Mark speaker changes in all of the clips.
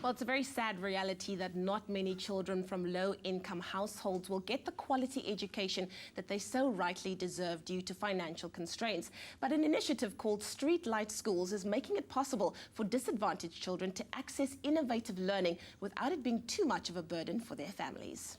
Speaker 1: Well, it's a very sad reality that not many children from low-income households will get the quality education that they so rightly deserve due to financial constraints. But an initiative called Streetlight Schools is making it possible for disadvantaged children to access innovative learning without it being too much of a burden for their families.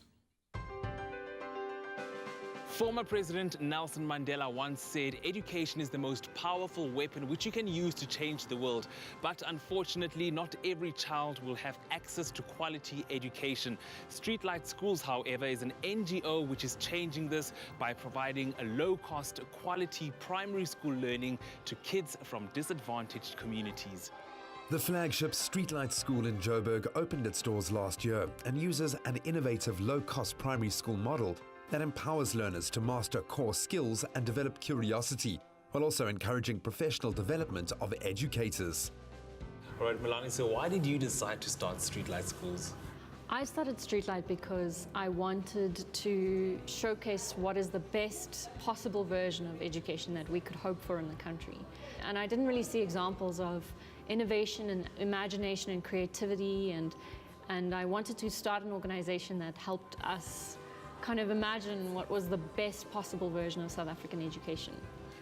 Speaker 2: Former President Nelson Mandela once said, education is the most powerful weapon which you can use to change the world. But unfortunately, not every child will have access to quality education. Streetlight Schools, however, is an NGO which is changing this by providing a low-cost, quality primary school learning to kids from disadvantaged communities.
Speaker 3: The flagship Streetlight School in Joburg opened its doors last year and uses an innovative low-cost primary school model that empowers learners to master core skills and develop curiosity, while also encouraging professional development of educators.
Speaker 2: All right, Milani, so why did you decide to start Streetlight Schools?
Speaker 4: I started Streetlight because I wanted to showcase what is the best possible version of education that we could hope for in the country. And I didn't really see examples of innovation and imagination and creativity, and I wanted to start an organization that helped us kind of imagine what was the best possible version of South African education.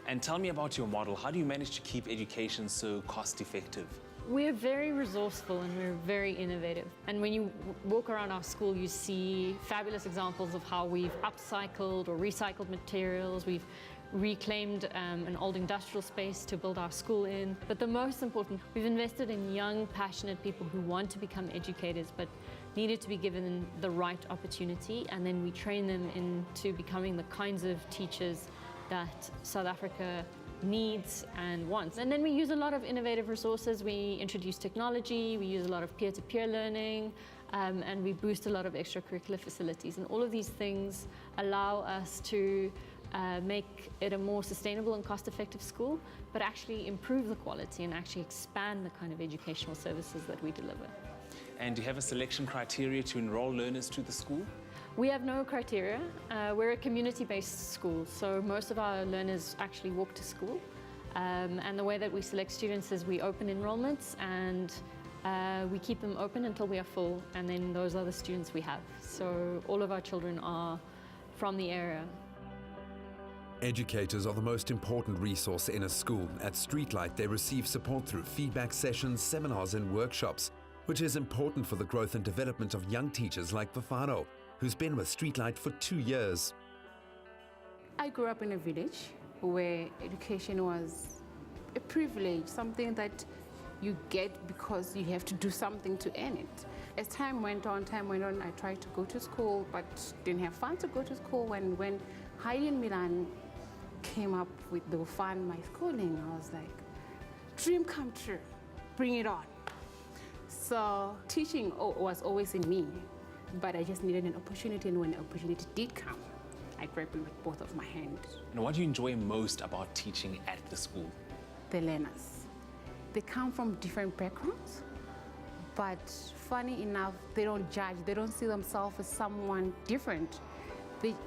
Speaker 2: And tell me about your model. How do you manage to keep education so cost-effective?
Speaker 4: We're very resourceful and we're very innovative. And when you walk around our school, you see fabulous examples of how we've upcycled or recycled materials. We've reclaimed an old industrial space to build our school in. But the most important, we've invested in young, passionate people who want to become educators but needed to be given the right opportunity, and then we train them into becoming the kinds of teachers that South Africa needs and wants. And then we use a lot of innovative resources. We introduce technology, we use a lot of peer-to-peer learning, and we boost a lot of extracurricular facilities. And all of these things allow us to make it a more sustainable and cost-effective school, but actually improve the quality and actually expand the kind of educational services that we deliver.
Speaker 2: And do you have a selection criteria to enroll learners to the school?
Speaker 4: We have no criteria. We're a community-based school, so most of our learners actually walk to school. And the way that we select students is we open enrollments and we keep them open until we are full, and then those are the students we have. So all of our children are from the area.
Speaker 3: Educators are the most important resource in a school. At Streetlight, they receive support through feedback sessions, seminars and workshops, which is important for the growth and development of young teachers like Vafano, who's been with Streetlight for 2 years.
Speaker 5: I grew up in a village where education was a privilege, something that you get because you have to do something to earn it. As time went on, I tried to go to school, but didn't have fun to go to school. When Heidi and Milan came up with the fun, my schooling, I was like, dream come true, bring it on. So teaching was always in me, but I just needed an opportunity, and when the opportunity did come, I grabbed it with both of my hands.
Speaker 2: And what do you enjoy most about teaching at the school?
Speaker 5: The learners. They come from different backgrounds, but funny enough, they don't judge. They don't see themselves as someone different.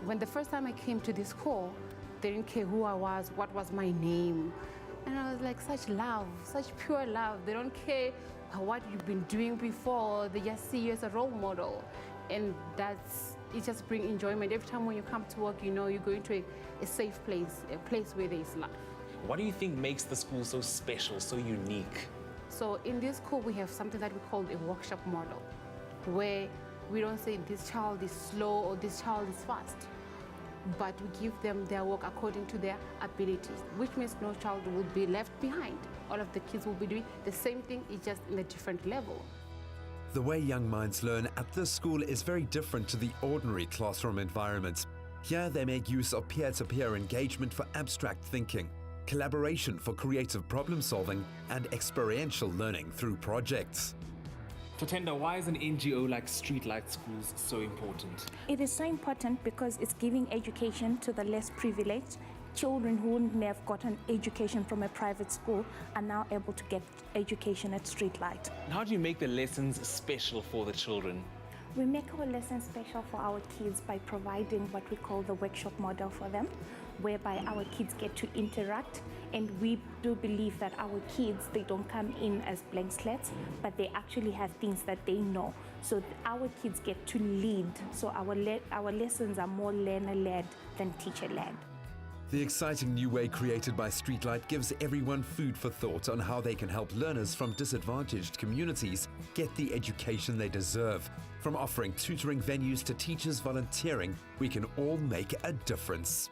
Speaker 5: When the first time I came to this school, they didn't care who I was, what was my name. And I was like, such love, such pure love. They don't care what you've been doing before. They just see you as a role model. And it just brings enjoyment. Every time when you come to work, you know you're going to a safe place, a place where there's love.
Speaker 2: What do you think makes the school so special, so unique?
Speaker 5: So in this school, we have something that we call a workshop model, where we don't say this child is slow or this child is fast, but we give them their work according to their abilities, which means no child will be left behind. All of the kids will be doing the same thing, it's just in a different level.
Speaker 3: The way young minds learn at this school is very different to the ordinary classroom environment. Here they make use of peer-to-peer engagement for abstract thinking, collaboration for creative problem solving, and experiential learning through projects.
Speaker 2: Tatenda, why is an NGO like Streetlight Schools so important?
Speaker 6: It is so important because it's giving education to the less privileged. Children who wouldn't have gotten education from a private school are now able to get education at Streetlight.
Speaker 2: And how do you make the lessons special for the children?
Speaker 6: We make our lessons special for our kids by providing what we call the workshop model for them, whereby our kids get to interact. And we do believe that our kids, they don't come in as blank slates, but they actually have things that they know. So our kids get to lead. So our lessons are more learner-led than teacher-led.
Speaker 3: The exciting new way created by Streetlight gives everyone food for thought on how they can help learners from disadvantaged communities get the education they deserve. From offering tutoring venues to teachers volunteering, we can all make a difference.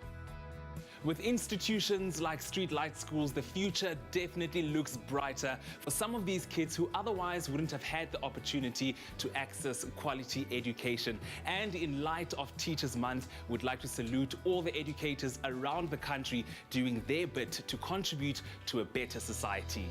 Speaker 2: With institutions like Streetlight Schools, the future definitely looks brighter for some of these kids who otherwise wouldn't have had the opportunity to access quality education. And in light of Teachers Month, we'd like to salute all the educators around the country doing their bit to contribute to a better society.